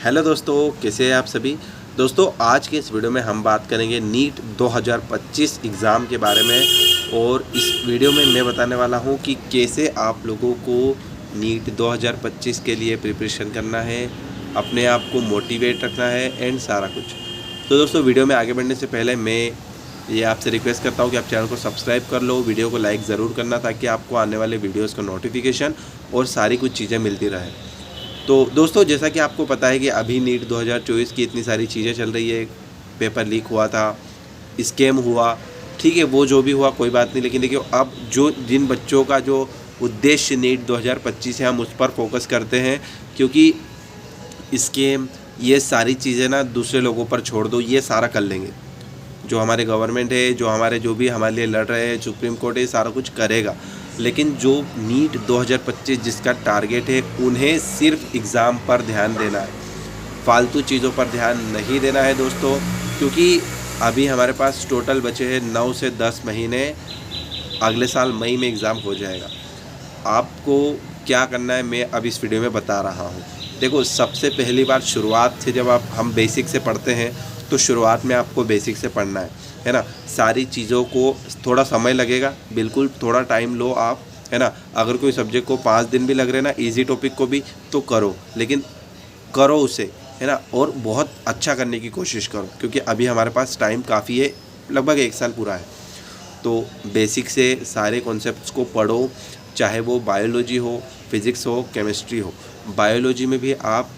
Hello दोस्तों, कैसे हैं आप सभी। दोस्तों, आज के इस वीडियो में हम बात करेंगे नीट 2025 एग्ज़ाम के बारे में। और इस वीडियो में मैं बताने वाला हूं कि कैसे आप लोगों को नीट 2025 के लिए प्रिपरेशन करना है, अपने आप को मोटिवेट रखना है एंड सारा कुछ। तो दोस्तों, वीडियो में आगे बढ़ने से पहले मैं ये आपसे रिक्वेस्ट करता हूँ कि आप चैनल को सब्सक्राइब कर लो, वीडियो को लाइक ज़रूर करना ताकि आपको आने वाले वीडियोज़ का नोटिफिकेशन और सारी कुछ चीज़ें मिलती रहे। तो दोस्तों, जैसा कि आपको पता है कि अभी नीट 2024 की इतनी सारी चीज़ें चल रही है। पेपर लीक हुआ था, स्कैम हुआ, ठीक है, वो जो भी हुआ कोई बात नहीं। लेकिन देखिए, अब जो जिन बच्चों का जो उद्देश्य नीट 2025 है, हम उस पर फोकस करते हैं, क्योंकि स्कैम ये सारी चीज़ें ना दूसरे लोगों पर छोड़ दो, ये सारा कर लेंगे। जो हमारे गवर्नमेंट है, जो भी हमारे लिए लड़ रहे हैं, सुप्रीम कोर्ट है, सारा कुछ करेगा। लेकिन जो नीट 2025 जिसका टारगेट है, उन्हें सिर्फ एग्ज़ाम पर ध्यान देना है, फालतू चीज़ों पर ध्यान नहीं देना है दोस्तों। क्योंकि अभी हमारे पास टोटल बचे हैं 9 से 10 महीने। अगले साल मई में एग्ज़ाम हो जाएगा। आपको क्या करना है मैं अब इस वीडियो में बता रहा हूँ। देखो, सबसे पहली बार शुरुआत से जब हम बेसिक से पढ़ते हैं तो शुरुआत में आपको बेसिक से पढ़ना है ना। सारी चीज़ों को थोड़ा समय लगेगा, बिल्कुल थोड़ा टाइम लो आप, है ना। अगर कोई सब्जेक्ट को 5 दिन भी लग रहे हैं ना, इजी टॉपिक को भी, तो करो, लेकिन करो उसे, है ना। और बहुत अच्छा करने की कोशिश करो, क्योंकि अभी हमारे पास टाइम काफ़ी है, लगभग 1 साल पूरा है। तो बेसिक से सारे कॉन्सेप्ट्स को पढ़ो, चाहे वो बायोलॉजी हो, फिज़िक्स हो, केमिस्ट्री हो। बायोलॉजी में भी आप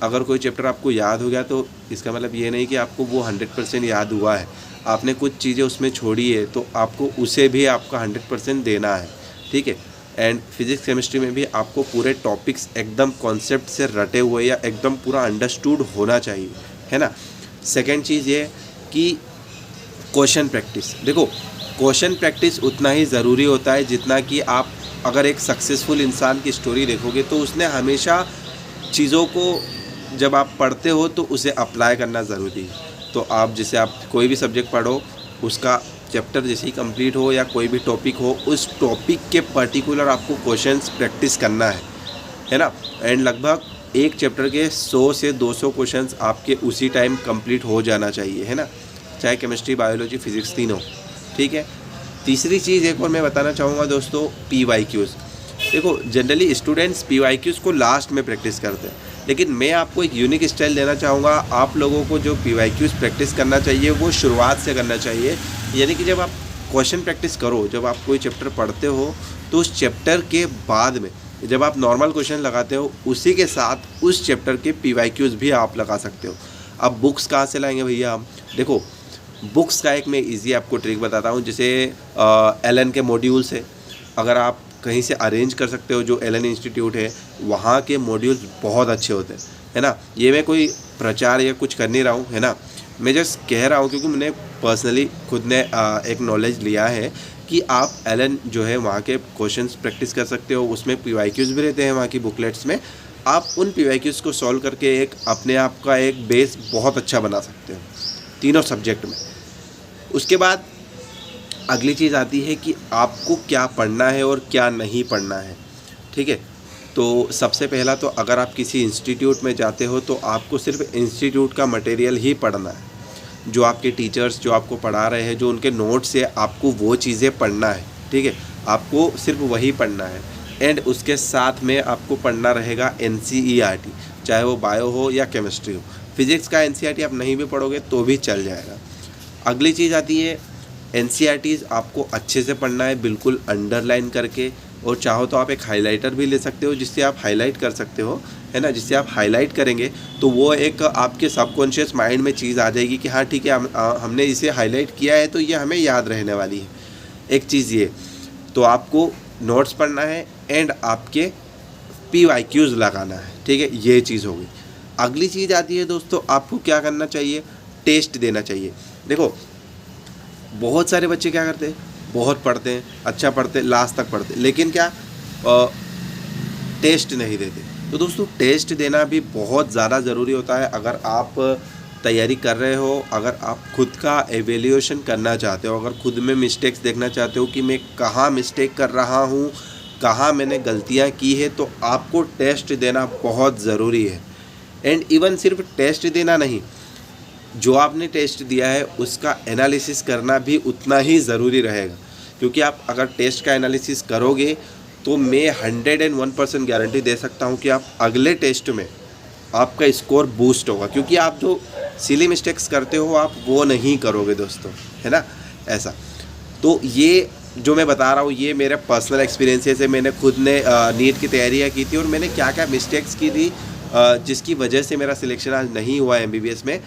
अगर कोई चैप्टर आपको याद हो गया तो इसका मतलब ये नहीं कि आपको वो 100% याद हुआ है। आपने कुछ चीज़ें उसमें छोड़ी है तो आपको उसे भी आपका 100% देना है, ठीक है। एंड फिज़िक्स केमिस्ट्री में भी आपको पूरे टॉपिक्स एकदम कॉन्सेप्ट से रटे हुए या एकदम पूरा अंडरस्टूड होना चाहिए, है ना। सेकेंड चीज़ ये कि क्वेश्चन प्रैक्टिस। देखो, क्वेश्चन प्रैक्टिस उतना ही ज़रूरी होता है जितना कि आप अगर एक सक्सेसफुल इंसान की स्टोरी देखोगे तो उसने हमेशा चीज़ों को जब आप पढ़ते हो तो उसे अप्लाई करना ज़रूरी है। तो आप जैसे आप कोई भी सब्जेक्ट पढ़ो, उसका चैप्टर जैसे ही कंप्लीट हो या कोई भी टॉपिक हो, उस टॉपिक के पर्टिकुलर आपको क्वेश्चंस प्रैक्टिस करना है ना। एंड लगभग एक चैप्टर के 100 से 200 क्वेश्चंस आपके उसी टाइम कंप्लीट हो जाना चाहिए, है ना। चाहे केमिस्ट्री, बायोलॉजी, फिज़िक्स तीनों, ठीक है। तीसरी चीज़ एक और मैं बताना चाहूँगा दोस्तों, PYQs। देखो, जनरली स्टूडेंट्स PYQs को लास्ट में प्रैक्टिस करते हैं, लेकिन मैं आपको एक यूनिक स्टाइल देना चाहूँगा। आप लोगों को जो PYQs प्रैक्टिस करना चाहिए वो शुरुआत से करना चाहिए। यानी कि जब आप क्वेश्चन प्रैक्टिस करो, जब आप कोई चैप्टर पढ़ते हो तो उस चैप्टर के बाद में जब आप नॉर्मल क्वेश्चन लगाते हो, उसी के साथ उस चैप्टर के PYQs भी आप लगा सकते हो। अब बुक्स कहाँ से लाएंगे भैया हम? देखो, बुक्स का एक मैं ईजी आपको ट्रिक बताता हूँ। जैसे एलन के मॉड्यूल्स है, अगर आप कहीं से अरेंज कर सकते हो, जो एलन इंस्टीट्यूट है वहाँ के मॉड्यूल्स बहुत अच्छे होते हैं, है ना। ये मैं कोई प्रचार या कुछ कर नहीं रहा हूँ, है ना। मैं जस्ट कह रहा हूँ क्योंकि मैंने पर्सनली खुद ने एक नॉलेज लिया है कि आप एलन जो है वहाँ के क्वेश्चंस प्रैक्टिस कर सकते हो। उसमें PYQs भी रहते हैं वहाँ की बुकलेट्स में। आप उन PYQs को सॉल्व करके एक अपने आप का एक बेस बहुत अच्छा बना सकते हो तीनों सब्जेक्ट में। उसके बाद अगली चीज़ आती है कि आपको क्या पढ़ना है और क्या नहीं पढ़ना है, ठीक है। तो सबसे पहला तो अगर आप किसी इंस्टीट्यूट में जाते हो तो आपको सिर्फ इंस्टीट्यूट का मटेरियल ही पढ़ना है। जो आपके टीचर्स जो आपको पढ़ा रहे हैं, जो उनके नोट्स है, आपको वो चीज़ें पढ़ना है, ठीक है। आपको सिर्फ वही पढ़ना है। एंड उसके साथ में आपको पढ़ना रहेगा NCERT, चाहे वो बायो हो या केमिस्ट्री हो। फिज़िक्स का NCERT आप नहीं भी पढ़ोगे तो भी चल जाएगा। अगली चीज़ आती है NCERTs आपको अच्छे से पढ़ना है, बिल्कुल अंडरलाइन करके। और चाहो तो आप एक हाइलाइटर भी ले सकते हो जिससे आप हाईलाइट कर सकते हो, है ना। जिससे आप हाईलाइट करेंगे तो वो एक आपके सबकॉन्शियस माइंड में चीज़ आ जाएगी कि हाँ ठीक है, हमने इसे हाईलाइट किया है तो ये हमें याद रहने वाली है। एक चीज़ ये, तो आपको नोट्स पढ़ना है एंड आपके PYQs लगाना है, ठीक है। ये चीज़ होगी। अगली चीज़ आती है दोस्तों, आपको क्या करना चाहिए? टेस्ट देना चाहिए। देखो, बहुत सारे बच्चे क्या करते हैं, बहुत पढ़ते हैं, अच्छा पढ़ते हैं, लास्ट तक पढ़ते हैं, लेकिन क्या टेस्ट नहीं देते। तो दोस्तों, टेस्ट देना भी बहुत ज़्यादा ज़रूरी होता है। अगर आप तैयारी कर रहे हो, अगर आप खुद का एवेल्यूएशन करना चाहते हो, अगर खुद में मिस्टेक्स देखना चाहते हो कि मैं कहाँ मिस्टेक कर रहा हूँ, कहाँ मैंने गलतियाँ की है, तो आपको टेस्ट देना बहुत ज़रूरी है। एंड इवन सिर्फ टेस्ट देना नहीं, जो आपने टेस्ट दिया है उसका एनालिसिस करना भी उतना ही ज़रूरी रहेगा, क्योंकि आप अगर टेस्ट का एनालिसिस करोगे तो मैं 101% गारंटी दे सकता हूँ कि आप अगले टेस्ट में आपका स्कोर बूस्ट होगा, क्योंकि आप जो सिली मिस्टेक्स करते हो आप वो नहीं करोगे दोस्तों, है ना। ऐसा तो ये जो मैं बता रहा हूँ ये मेरे पर्सनल एक्सपीरियंसेस है। मैंने खुद ने नीट की तैयारियाँ की थी और मैंने क्या क्या मिस्टेक्स की थी जिसकी वजह से मेरा सिलेक्शन आज नहीं हुआ MBBS में,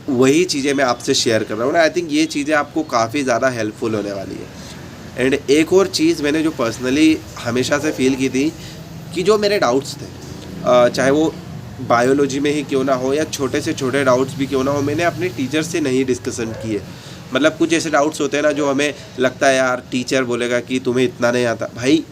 वही चीज़ें मैं आपसे शेयर कर रहा हूँ ना। आई थिंक ये चीज़ें आपको काफ़ी ज़्यादा हेल्पफुल होने वाली है। एंड एक और चीज़ मैंने जो पर्सनली हमेशा से फील की थी कि जो मेरे डाउट्स थे, चाहे वो बायोलॉजी में ही क्यों ना हो या छोटे से छोटे डाउट्स भी क्यों ना हो, मैंने अपने टीचर से नहीं डिस्कशन किए। मतलब कुछ ऐसे डाउट्स होते हैं ना जो हमें लगता है यार टीचर बोलेगा कि तुम्हें इतना नहीं आता, भाई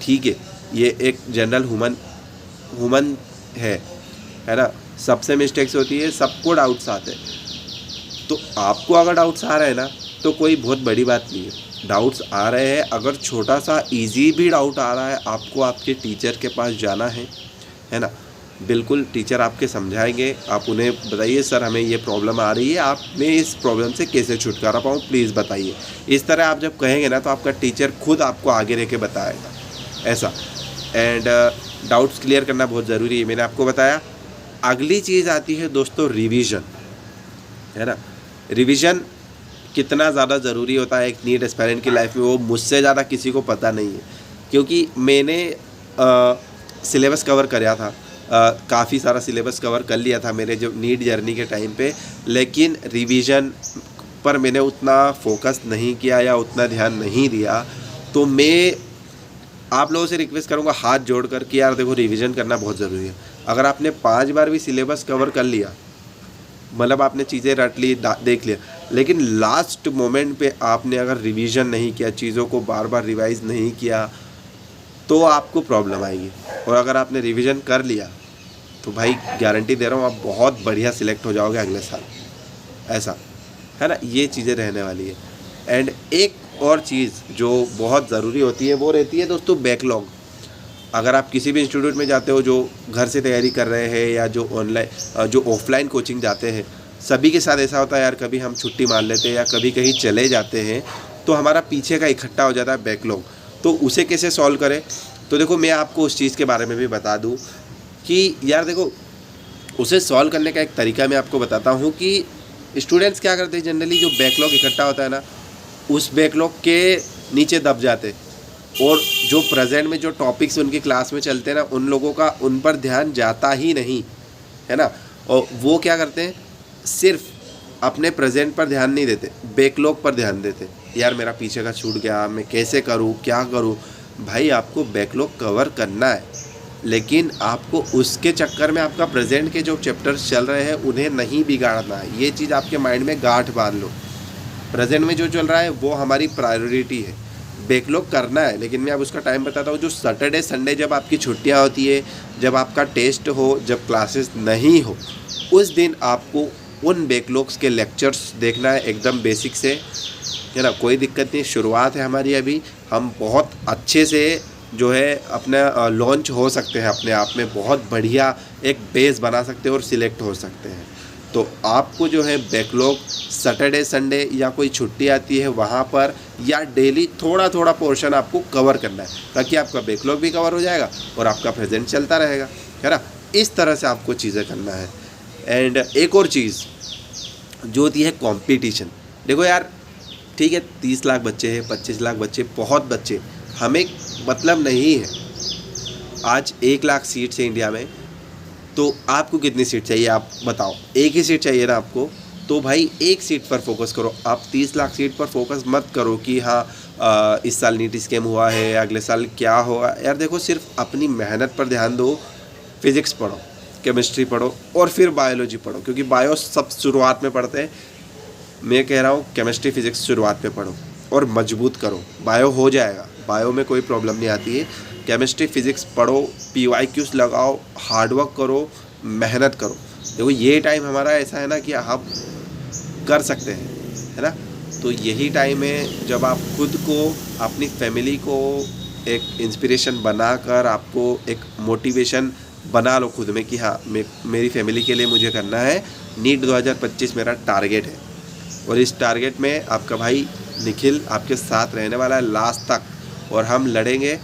ठीक है, ये एक जनरल ह्यूमन है ना, सबसे मिस्टेक्स होती है, सबको डाउट्स आते हैं। तो आपको अगर डाउट्स आ रहे हैं ना तो कोई बहुत बड़ी बात नहीं है, डाउट्स आ रहे हैं, अगर छोटा सा इजी भी डाउट आ रहा है आपको आपके टीचर के पास जाना है ना। बिल्कुल टीचर आपके समझाएंगे, आप उन्हें बताइए सर हमें ये प्रॉब्लम आ रही है, आप मैं इस प्रॉब्लम से कैसे छुटकारा पाऊँ प्लीज़ बताइए। इस तरह आप जब कहेंगे ना तो आपका टीचर खुद आपको आगे रह के बताएगा ऐसा। एंड डाउट्स क्लियर करना बहुत ज़रूरी है, मैंने आपको बताया। अगली चीज़ आती है दोस्तों रिवीजन, है ना। रिवीजन कितना ज़्यादा ज़रूरी होता है एक नीट एस्पायरेंट की लाइफ में, वो मुझसे ज़्यादा किसी को पता नहीं है, क्योंकि मैंने सिलेबस कवर कराया था, काफ़ी सारा सिलेबस कवर कर लिया था मेरे जो नीट जर्नी के टाइम पे, लेकिन रिवीजन पर मैंने उतना फोकस नहीं किया या उतना ध्यान नहीं दिया। तो मैं आप लोगों से रिक्वेस्ट करूंगा हाथ जोड़कर कि यार देखो रिवीजन करना बहुत ज़रूरी है। अगर आपने 5 बार भी सिलेबस कवर कर लिया, मतलब आपने चीज़ें रट ली, देख लिया, लेकिन लास्ट मोमेंट पे आपने अगर रिवीजन नहीं किया, चीज़ों को बार बार रिवाइज़ नहीं किया, तो आपको प्रॉब्लम आएगी। और अगर आपने रिवीजन कर लिया तो भाई गारंटी दे रहा हूँ आप बहुत बढ़िया सिलेक्ट हो जाओगे अगले साल, ऐसा है ना। ये चीज़ें रहने वाली है। एंड एक और चीज़ जो बहुत ज़रूरी होती है वो रहती है दोस्तों बैकलॉग। अगर आप किसी भी इंस्टीट्यूट में जाते हो जो घर से तैयारी कर रहे हैं या जो ऑनलाइन जो ऑफलाइन कोचिंग जाते हैं, सभी के साथ ऐसा होता है यार, कभी हम छुट्टी मार लेते हैं या कभी कहीं चले जाते हैं तो हमारा पीछे का इकट्ठा हो जाता है बैकलॉग। तो उसे कैसे सॉल्व करें, तो देखो मैं आपको उस चीज़ के बारे में भी बता दूँ कि यार देखो उसे सॉल्व करने का एक तरीका मैं आपको बताता हूँ कि स्टूडेंट्स क्या करते हैं, जनरली जो बैकलॉग इकट्ठा होता है ना उस बैकलॉग के नीचे दब जाते, और जो प्रेजेंट में जो टॉपिक्स उनकी क्लास में चलते हैं ना उन लोगों का उन पर ध्यान जाता ही नहीं, है ना। और वो क्या करते हैं, सिर्फ अपने प्रेजेंट पर ध्यान नहीं देते, बैकलॉग पर ध्यान देते। यार मेरा पीछे का छूट गया, मैं कैसे करूँ, क्या करूँ। भाई आपको बैकलॉग कवर करना है, लेकिन आपको उसके चक्कर में आपका प्रेजेंट के जो चैप्टर्स चल रहे हैं उन्हें नहीं बिगाड़ना है। ये चीज़ आपके माइंड में गांठ बांध लो, प्रेजेंट में जो चल रहा है वो हमारी प्रायोरिटी है, बैकलॉग करना है। लेकिन मैं अब उसका टाइम बताता हूँ, जो सैटरडे संडे जब आपकी छुट्टियाँ होती है, जब आपका टेस्ट हो, जब क्लासेस नहीं हो, उस दिन आपको उन बैकलॉग्स के लेक्चर्स देखना है एकदम बेसिक से, है ना। कोई दिक्कत नहीं, शुरुआत है हमारी अभी, हम बहुत अच्छे से जो है अपना लॉन्च हो सकते हैं, अपने आप में बहुत बढ़िया एक बेस बना सकते हैं और सिलेक्ट हो सकते हैं। तो आपको जो है बैकलॉग सैटरडे संडे या कोई छुट्टी आती है वहाँ पर या डेली थोड़ा थोड़ा पोर्शन आपको कवर करना है, ताकि आपका बैकलॉग भी कवर हो जाएगा और आपका प्रेजेंट चलता रहेगा, है ना। इस तरह से आपको चीज़ें करना है। एंड एक और चीज़ जो होती है कंपटीशन। देखो यार ठीक है 30 लाख बच्चे हैं, 25 लाख बच्चे, बहुत बच्चे, हमें मतलब नहीं है। आज 1 लाख सीट्स है इंडिया में, तो आपको कितनी सीट चाहिए आप बताओ। एक ही सीट चाहिए ना आपको, तो भाई एक सीट पर फोकस करो। आप 30 लाख सीट पर फोकस मत करो कि हाँ इस साल नीट स्कैम हुआ है, अगले साल क्या होगा। यार देखो सिर्फ अपनी मेहनत पर ध्यान दो, फिज़िक्स पढ़ो, केमिस्ट्री पढ़ो और फिर बायोलॉजी पढ़ो, क्योंकि बायो सब शुरुआत में पढ़ते हैं। मैं कह रहा हूँ केमिस्ट्री फिज़िक्स शुरुआत में पढ़ो और मजबूत करो, बायो हो जाएगा, बायो में कोई प्रॉब्लम नहीं आती है। केमिस्ट्री फिज़िक्स पढ़ो, PYQs लगाओ, हार्डवर्क करो, मेहनत करो। देखो ये टाइम हमारा ऐसा है ना कि आप कर सकते हैं, है ना। तो यही टाइम है जब आप खुद को, अपनी फैमिली को एक इंस्पिरेशन बनाकर, आपको एक मोटिवेशन बना लो खुद में कि हाँ मेरी फैमिली के लिए मुझे करना है। नीट 2025 मेरा टारगेट है और इस टारगेट में आपका भाई निखिल आपके साथ रहने वाला है लास्ट तक, और हम लड़ेंगे,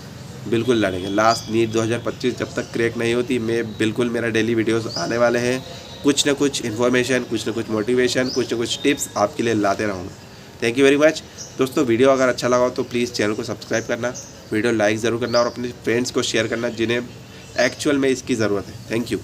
बिल्कुल लड़ेंगे लास्ट। नीट 2025 जब तक क्रैक नहीं होती मैं बिल्कुल, मेरा डेली वीडियोस आने वाले हैं, कुछ ना कुछ इन्फॉर्मेशन, कुछ ना कुछ मोटिवेशन, कुछ ना कुछ टिप्स आपके लिए लाते रहूँगा। थैंक यू वेरी मच दोस्तों। वीडियो अगर अच्छा लगा हो तो प्लीज़ चैनल को सब्सक्राइब करना, वीडियो लाइक ज़रूर करना और अपने फ्रेंड्स को शेयर करना जिन्हें एक्चुअल में इसकी ज़रूरत है। Thank you.